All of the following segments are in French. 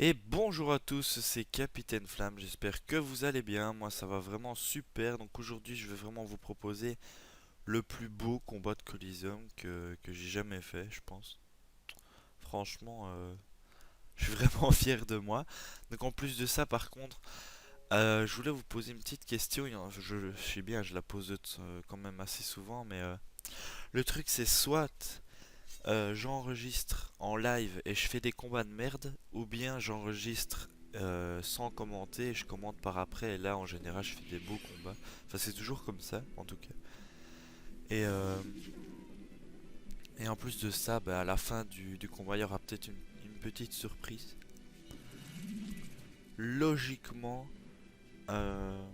Et bonjour à tous, c'est Capitaine Flamme, j'espère que vous allez bien, moi ça va vraiment super, donc aujourd'hui je vais vraiment vous proposer le plus beau combat de Coliseum que j'ai jamais fait, je pense. Franchement, je suis vraiment fier de moi. Donc en plus de ça, par contre, je voulais vous poser une petite question, je sais bien, je la pose quand même assez souvent, mais le truc c'est soit j'enregistre en live et je fais des combats de merde, ou bien j'enregistre sans commenter et je commente par après. Et là, en général, je fais des beaux combats. Enfin, c'est toujours comme ça, en tout cas. Et, euh, et en plus de ça, bah, à la fin du combat, il y aura peut-être une petite surprise. Logiquement, euh,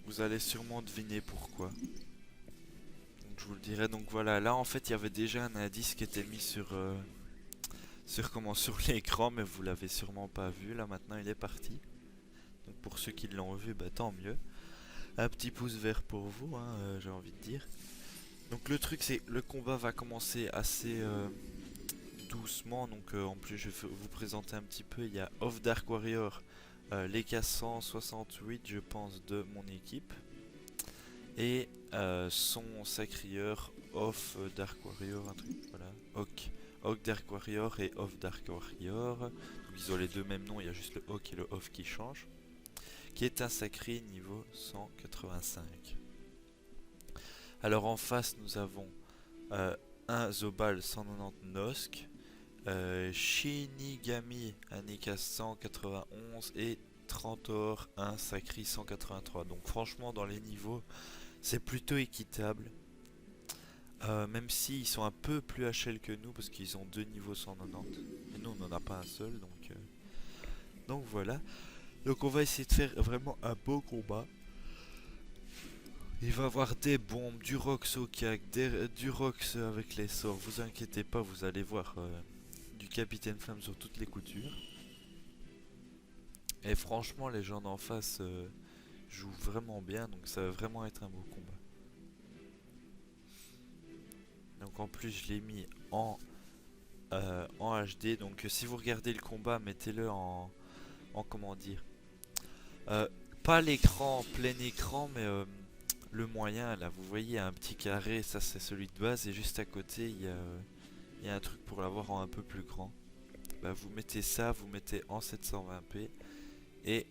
vous allez sûrement deviner pourquoi. Donc, je vous le dirai. Donc voilà, là en fait, il y avait déjà un indice qui était mis sur l'écran, mais vous l'avez sûrement pas vu. Là maintenant, il est parti. Donc pour ceux qui l'ont vu, bah tant mieux. Un petit pouce vert pour vous, hein, j'ai envie de dire. Donc le truc c'est le combat va commencer assez doucement. Donc en plus je vais vous présenter un petit peu. Il y a Off Dark Warrior, les cas 168 je pense de mon équipe. Et son sacrieur Off Dark Warrior, un truc, voilà. Hawk Dark Warrior et Off Dark Warrior. Donc ils ont les deux mêmes noms, il y a juste le Hawk et le Off qui changent. Qui est un sacré niveau 185. Alors en face nous avons un Zobal 190 Nosk, Shinigami Anika 191 et Trantor un Sacri 183. Donc franchement dans les niveaux c'est plutôt équitable. Même s'ils sont un peu plus HL que nous parce qu'ils ont deux niveaux 190. Et nous on n'en a pas un seul donc voilà. Donc on va essayer de faire vraiment un beau combat. Il va avoir des bombes, du Rox au cac, du Rox avec les sorts. Vous inquiétez pas, vous allez voir du Capitaine Flamme sur toutes les coutures. Et franchement, les gens d'en face jouent vraiment bien, donc ça va vraiment être un beau combat. Donc en plus, je l'ai mis en HD. Donc si vous regardez le combat, mettez-le en comment dire, euh, pas l'écran plein écran, mais le moyen. Là, vous voyez, un petit carré, ça c'est celui de base, et juste à côté, il y a un truc pour l'avoir en un peu plus grand. Bah, vous mettez ça, vous mettez en 720p et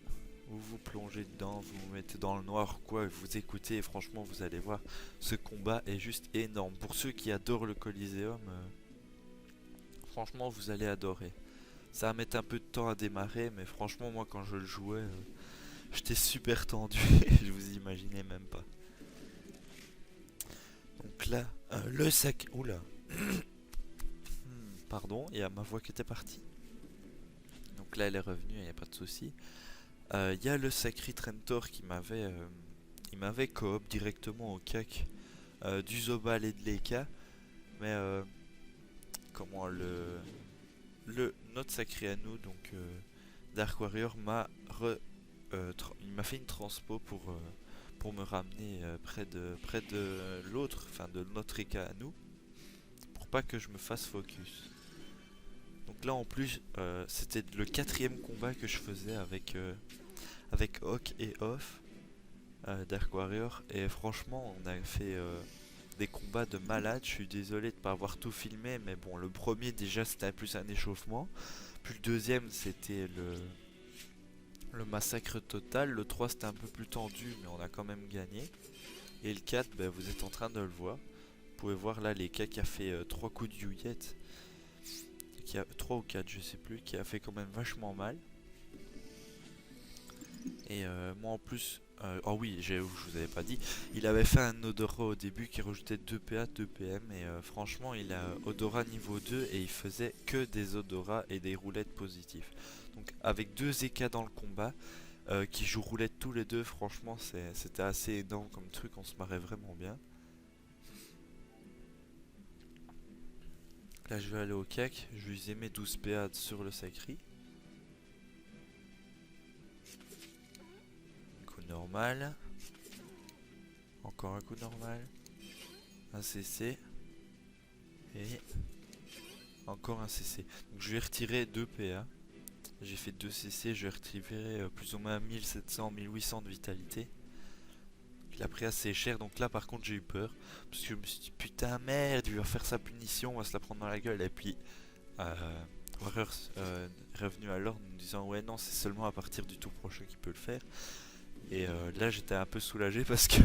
vous vous plongez dedans, vous vous mettez dans le noir quoi, vous écoutez et franchement vous allez voir, ce combat est juste énorme. Pour ceux qui adorent le Coliseum, franchement vous allez adorer. Ça va mettre un peu de temps à démarrer, mais franchement moi quand je le jouais, j'étais super tendu, je vous imaginez même pas. Donc là, le sac... Oula. Pardon, il y a ma voix qui était partie. Donc là elle est revenue, il n'y a pas de souci. Il y a le Sacri Trentor il m'avait coop directement au CAC du Zobal et de l'Eka, mais comment notre Sacri à nous, donc Dark Warrior il m'a fait une transpo pour me ramener près de l'autre, enfin de notre Eka à nous, pour pas que je me fasse focus. Donc là en plus c'était le quatrième combat que je faisais avec Hawk et Off. Dark Warrior, et franchement on a fait des combats de malade. Je suis désolé de ne pas avoir tout filmé, mais bon, le premier déjà c'était plus un échauffement, puis le deuxième c'était le massacre total, le 3 c'était un peu plus tendu mais on a quand même gagné, et le 4 ben, vous êtes en train de le voir, vous pouvez voir là les cas qui a fait 3 coups de Yuyet, qui a 3 ou 4 je sais plus, qui a fait quand même vachement mal. Et moi en plus, oh oui, je vous avais pas dit, il avait fait un odorat au début qui rajoutait 2 PA, 2 PM, et franchement il a odorat niveau 2 et il faisait que des odorats et des roulettes positifs. Donc avec 2 EK dans le combat, qui jouent roulette tous les deux, franchement c'était assez énorme comme truc, on se marrait vraiment bien. Là je vais aller au CAC, je lui ai mis 12 PA sur le Sacri. Coup normal. Encore un coup normal. Un CC. Et encore un CC. Donc je vais retirer 2 PA. J'ai fait 2 CC, je vais retirer plus ou moins 1700-1800 de vitalité. Il a pris assez cher, donc là par contre j'ai eu peur. Parce que je me suis dit putain merde, il va faire sa punition, on va se la prendre dans la gueule. Et puis Warriors est revenu à l'ordre en nous disant ouais non c'est seulement à partir du tour prochain qu'il peut le faire. Et là j'étais un peu soulagé parce que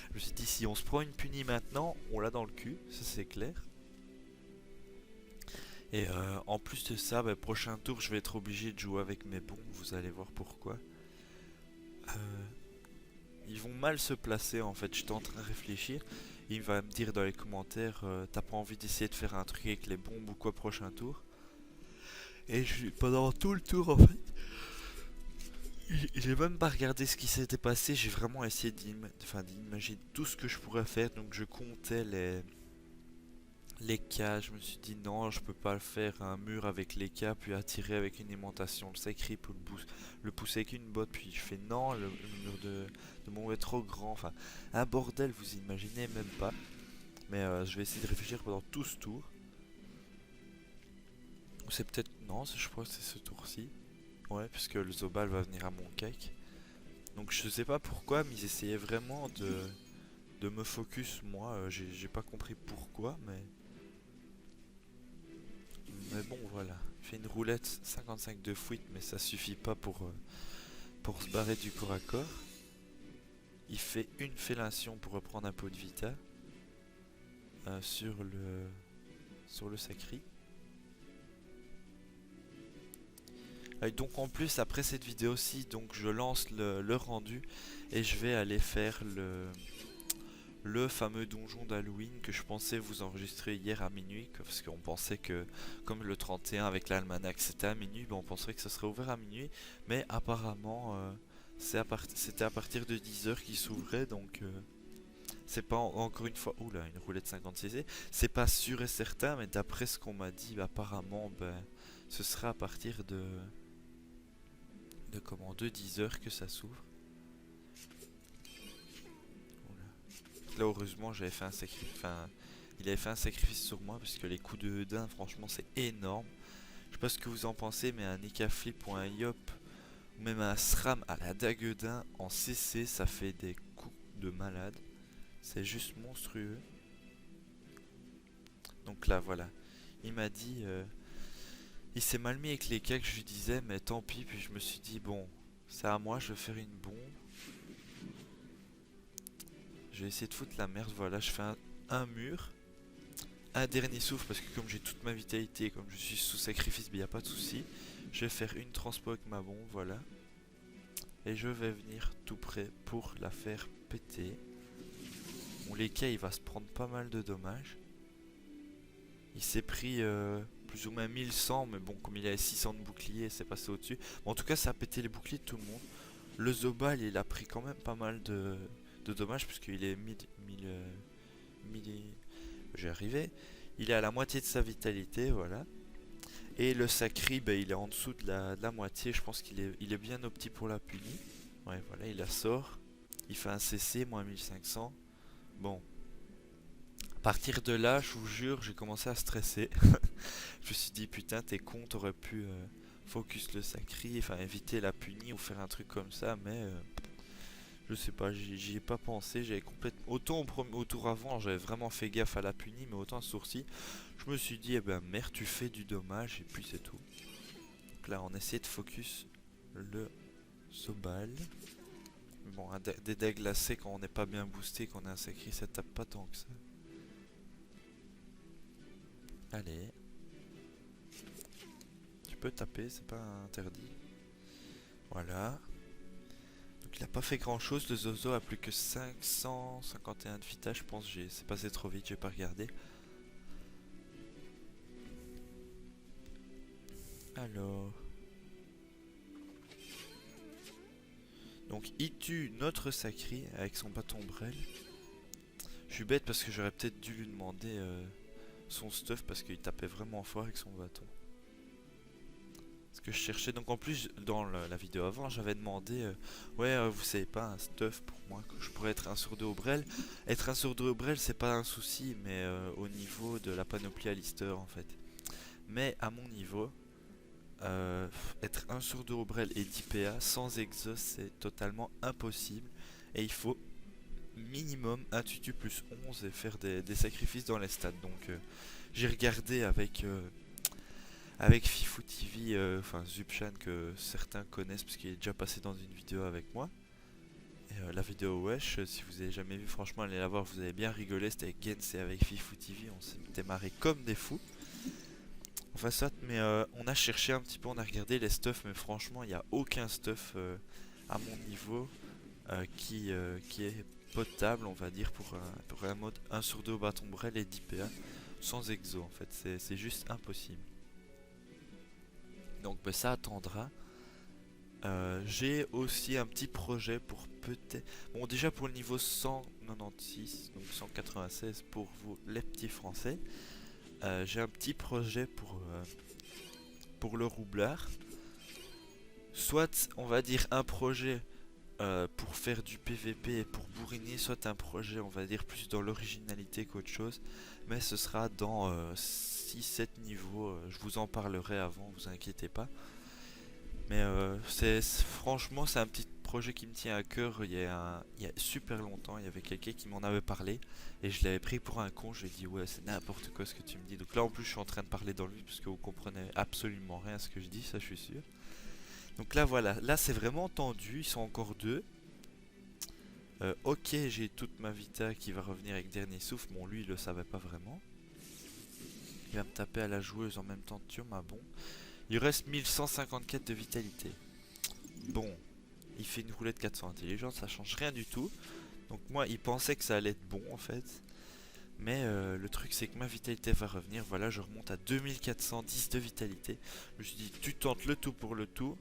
je me suis dit si on se prend une punie maintenant, on l'a dans le cul, ça c'est clair. Et en plus de ça, bah, prochain tour je vais être obligé de jouer avec mes bombes, vous allez voir pourquoi. Ils vont mal se placer en fait, j'étais en train de réfléchir. Il va me dire dans les commentaires, t'as pas envie d'essayer de faire un truc avec les bombes ou quoi prochain tour. Et pendant tout le tour en fait, j'ai même pas regardé ce qui s'était passé, j'ai vraiment essayé d'imaginer tout ce que je pourrais faire. Donc je comptais les cas, je me suis dit non je peux pas le faire, un mur avec les cas puis attirer avec une aimantation, le sacré pour le pousser avec une botte, puis je fais non le mur de mon est trop grand, enfin un bordel vous imaginez même pas. Mais je vais essayer de réfléchir pendant tout ce tour. Ou c'est peut-être, non je crois que c'est ce tour-ci. Ouais puisque le Zobal va venir à mon cake. Donc je sais pas pourquoi mais ils essayaient vraiment de me focus moi, j'ai pas compris pourquoi mais bon voilà, il fait une roulette 55 de fuite mais ça suffit pas pour se barrer du corps à corps. Il fait une fellation pour reprendre un pot de vita sur le sacri. Donc en plus après cette vidéo ci donc je lance le rendu et je vais aller faire le fameux donjon d'Halloween que je pensais vous enregistrer hier à minuit, parce qu'on pensait que comme le 31 avec l'almanach c'était à minuit, on penserait que ça serait ouvert à minuit, mais apparemment c'était à partir de 10h qu'il s'ouvrait, donc c'est pas encore une fois, oula une roulette 50cc, c'est pas sûr et certain, mais d'après ce qu'on m'a dit, apparemment ce sera à partir de 10h que ça s'ouvre. Là heureusement j'avais fait un sacrifice, enfin il avait fait un sacrifice sur moi parce que les coups de Hedin franchement c'est énorme. Je sais pas ce que vous en pensez mais un Ikaflip ou un Yop ou même un SRAM à la dague d'Hedin en CC ça fait des coups de malade. C'est juste monstrueux. Donc là voilà, il m'a dit, il s'est mal mis avec les cas que je lui disais mais tant pis, puis je me suis dit bon c'est à moi, je vais faire une bombe. Je vais essayer de foutre la merde, voilà, je fais un mur. Un dernier souffle parce que comme j'ai toute ma vitalité, comme je suis sous sacrifice, il n'y a pas de souci. Je vais faire une transpo avec ma bombe, voilà. Et je vais venir tout près pour la faire péter. Bon, Leka il va se prendre pas mal de dommages. Il s'est pris plus ou moins 1100, mais bon comme il avait 600 de bouclier, c'est passé au-dessus. Bon, en tout cas ça a pété les boucliers de tout le monde. Le Zobal il a pris quand même pas mal de dommages puisqu'il est j'ai arrivé. Il est à la moitié de sa vitalité, voilà. Et le sacri, il est en dessous de la moitié. Je pense qu'il est bien opti pour la punie. Ouais, voilà, il la sort. Il fait un CC, moins 1500. Bon. À partir de là, je vous jure, j'ai commencé à stresser. Je me suis dit, putain, t'es con, t'aurais pu focus le sacri, enfin éviter la punie ou faire un truc comme ça, mais je sais pas, j'y ai pas pensé, j'avais complètement... Autant au tour avant, j'avais vraiment fait gaffe à la punie, mais autant à sourcil, je me suis dit, eh ben merde, tu fais du dommage, et puis c'est tout. Donc là, on essaie de focus le Zobal. Bon, des dés glacés, quand on n'est pas bien boosté, qu'on a un sacré, ça tape pas tant que ça. Allez. Tu peux taper, c'est pas interdit. Voilà. Il a pas fait grand chose, le Zozo a plus que 551 de vita, je pense, c'est passé trop vite, j'ai pas regardé. Alors... Donc il tue notre sacré avec son bâton brel. Je suis bête parce que j'aurais peut-être dû lui demander son stuff parce qu'il tapait vraiment fort avec son bâton. Ce que je cherchais, donc en plus dans la vidéo avant j'avais demandé ouais vous savez pas un stuff pour moi que je pourrais être un sur 2 au brel. Être un sur 2 au brel c'est pas un souci, mais au niveau de la panoplie Alistair en fait. Mais à mon niveau être 1 sur 2 au Brel et 10 PA sans exhaust, c'est totalement impossible. Et il faut minimum un tutu plus 11 et faire des sacrifices dans les stats. Donc j'ai regardé avec Fifou TV, enfin Zubchan que certains connaissent parce qu'il est déjà passé dans une vidéo avec moi. Et, la vidéo Wesh, si vous avez jamais vu, franchement allez la voir, vous avez bien rigolé, c'était avec Gens et avec Fifou TV, on s'était marré comme des fous. Enfin soit, mais on a cherché un petit peu, on a regardé les stuffs, mais franchement il n'y a aucun stuff à mon niveau qui est potable, on va dire, pour un mode 1 sur 2 au bâton Brel et 10 PA sans exo en fait, c'est juste impossible. Donc ben, ça attendra. J'ai aussi un petit projet pour peut-être... Bon déjà pour le niveau 196, donc 196 pour vous les petits français. J'ai un petit projet pour le roublard. Soit on va dire un projet pour faire du PVP et pour bourriner, soit un projet on va dire plus dans l'originalité qu'autre chose. Mais ce sera dans 6-7 niveaux, je vous en parlerai avant, vous inquiétez pas. Mais franchement, c'est un petit projet qui me tient à cœur. Il y a super longtemps, il y avait quelqu'un qui m'en avait parlé et je l'avais pris pour un con. Je lui ai dit, ouais, c'est n'importe quoi ce que tu me dis. Donc là, en plus, je suis en train de parler dans le vide parce que vous comprenez absolument rien à ce que je dis, ça, je suis sûr. Donc là, voilà, là, c'est vraiment tendu. Ils sont encore deux. Ok, j'ai toute ma Vita qui va revenir avec dernier souffle. Bon, lui, il le savait pas vraiment. Il va me taper à la joueuse en même temps de Thio, ma bon. Il reste 1154 de vitalité. Bon, il fait une roulette 400 intelligence, ça change rien du tout. Donc moi, il pensait que ça allait être bon en fait. Mais le truc c'est que ma vitalité va revenir. Voilà, je remonte à 2410 de vitalité. Je me suis dit, tu tentes le tout pour le tout.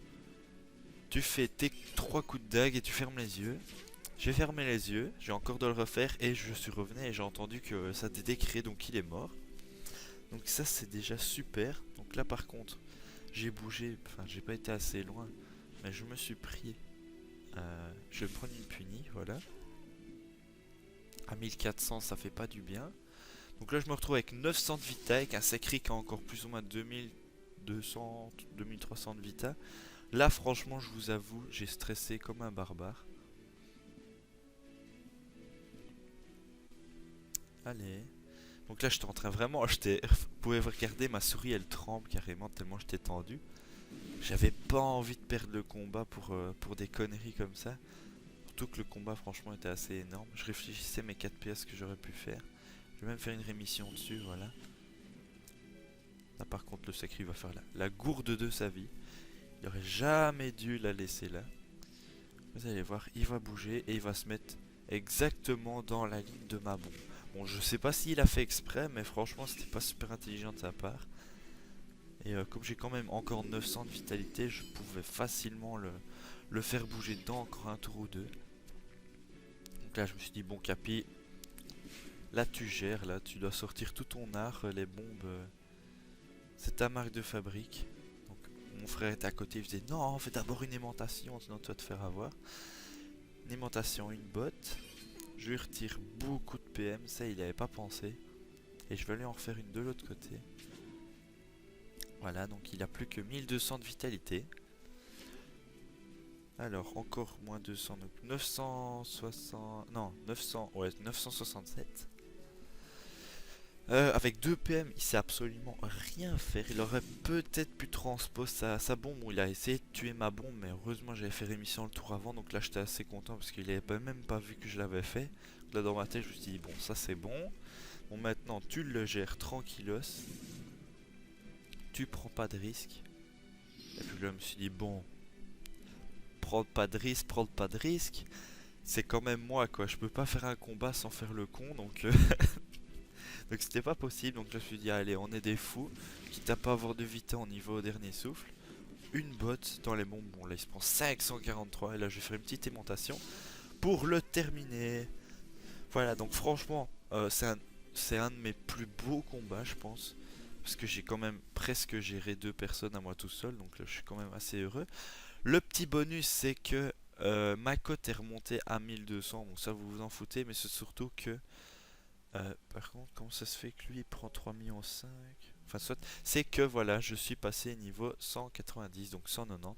Tu fais tes 3 coups de dague et tu fermes les yeux. J'ai fermé les yeux, j'ai encore de le refaire et je suis revenu et j'ai entendu que ça décrit donc il est mort. Donc ça c'est déjà super. Donc là par contre, j'ai bougé, enfin j'ai pas été assez loin, mais je me suis pris, je vais prendre une punie, voilà. À 1400 ça fait pas du bien. Donc là je me retrouve avec 900 de vita, avec un sacré qui a encore plus ou moins 2200, 2300 de vita. Là franchement je vous avoue, j'ai stressé comme un barbare. Allez. Donc là j'étais en train vraiment, vous pouvez regarder, ma souris elle tremble carrément tellement j'étais tendu. J'avais pas envie de perdre le combat pour des conneries comme ça. Surtout que le combat franchement était assez énorme. Je réfléchissais mes 4 PS que j'aurais pu faire. Je vais même faire une rémission dessus, voilà. Là par contre le sacré va faire la gourde de sa vie. Il aurait jamais dû la laisser là. Vous allez voir, il va bouger et il va se mettre exactement dans la ligne de ma bombe. Bon, je sais pas s'il a fait exprès, mais franchement c'était pas super intelligent de sa part. Et comme j'ai quand même encore 900 de vitalité, je pouvais facilement le faire bouger dedans encore un tour ou deux. Donc là je me suis dit, bon Capi, là tu gères, là tu dois sortir tout ton art, les bombes, c'est ta marque de fabrique. Donc mon frère était à côté, il faisait, non fais d'abord une aimantation, sinon tu vas te faire avoir. Une aimantation, une botte, je lui retire beaucoup de PM, ça il avait pas pensé. Et je vais aller en refaire une de l'autre côté. Voilà, donc il a plus que 1200 de vitalité. Alors, encore moins 200, donc 960... Non, 900... Ouais, 967. Avec 2 PM, il sait absolument rien faire. Il aurait peut-être pu transposer sa bombe. Où il a essayé de tuer ma bombe, mais heureusement j'avais fait rémission le tour avant. Donc là j'étais assez content parce qu'il avait même pas vu que je l'avais fait. Là dans ma tête je me suis dit, bon ça c'est bon. Bon maintenant tu le gères tranquillos. Tu prends pas de risque. Et puis là je me suis dit, bon... Prendre pas de risque. C'est quand même moi quoi, je peux pas faire un combat sans faire le con donc donc c'était pas possible. Donc là je me suis dit allez on est des fous, quitte à pas avoir de vita on y va au dernier souffle. Une botte dans les bombes, bon là il se prend 543 et là je vais faire une petite aimantation pour le terminer. Voilà donc franchement c'est un de mes plus beaux combats je pense. Parce que j'ai quand même presque géré 2 personnes à moi tout seul, donc là je suis quand même assez heureux. Le petit bonus c'est que ma cote est remontée à 1200, bon ça vous vous en foutez, mais c'est surtout que par contre comment ça se fait que lui il prend 3,5 millions. enfin soit, c'est que voilà, je suis passé niveau 190, donc 190.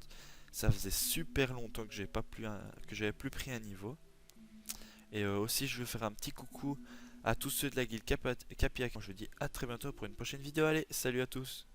Ça faisait super longtemps que que j'avais plus pris un niveau. Et aussi, je veux faire un petit coucou à tous ceux de la guilde Capiac. Je vous dis à très bientôt pour une prochaine vidéo. Allez, salut à tous!